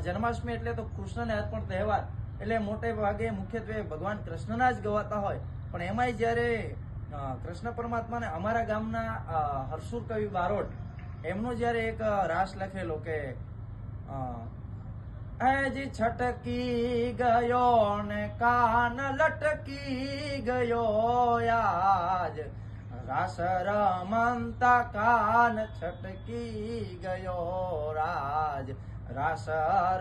જન્માષ્ટમી એટલે તો કૃષ્ણને અર્પણ તહેવાર એટલે મોટે ભાગે મુખ્યત્વે ભગવાન કૃષ્ણના જ ગવાતા હોય, પણ એમાંય જ્યારે કૃષ્ણ પરમાત્માને અમારા ગામના હરસુર કવિ બારોટ એમનો જ્યારે એક રાસ લખેલો કે હજી છટકી ગયો ને કાન લટકી ગયો આજ રાસ રમંતા કાન છટકી ગયો રાજ રાસ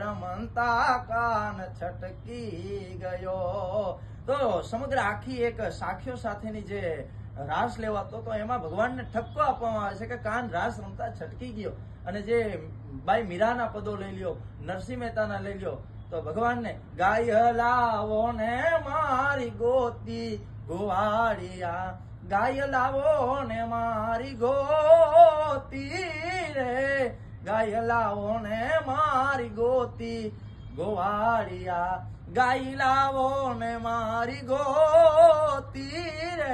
રમંતા કાન છટકી ગયો। તો સમગ્ર આખી એક સાખીઓ સાથેની જે રાસ લેવાતો તો એમાં ભગવાનને ઠપકો આપવામાં આવે છે કે કાન રાસ રમતા છટકી ગયો। અને જે બાઈ મીરાના પદો લઈ લ્યો, નરસિંહ મહેતાના લઈ લ્યો, તો ભગવાનને ગાય લાવો ને મારી ગોતી ગોવાળિયા, ગાય લાવો ને મારી ગોતી રે, ગાય લાવો ને મારી ગોતી ગોવાળિયા, ગાય લાવો ને મારી ગોતી રે,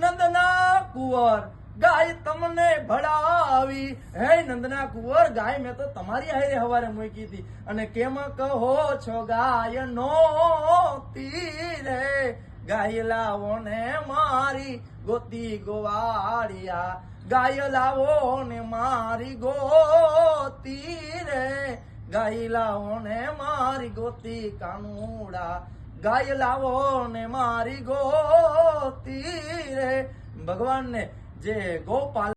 નંદના કુંવર ગાય તમને ભળાવી, હે નંદના કુંવર ગાય મેં તો તમારી હારે હવારે મૂકી હતી, અને કેમ કહો છો ગાય નોતી રે, ગાય લાવો ને મારી ગોતી ગોવાળિયા, ગાય લાવો ને મારી ગોતી રે, ગાય લાવો ને મારી ગોતી કાનુડા, ગાય લાવો ને મારી ગોતી રે। ભગવાનને જે ગોપાલ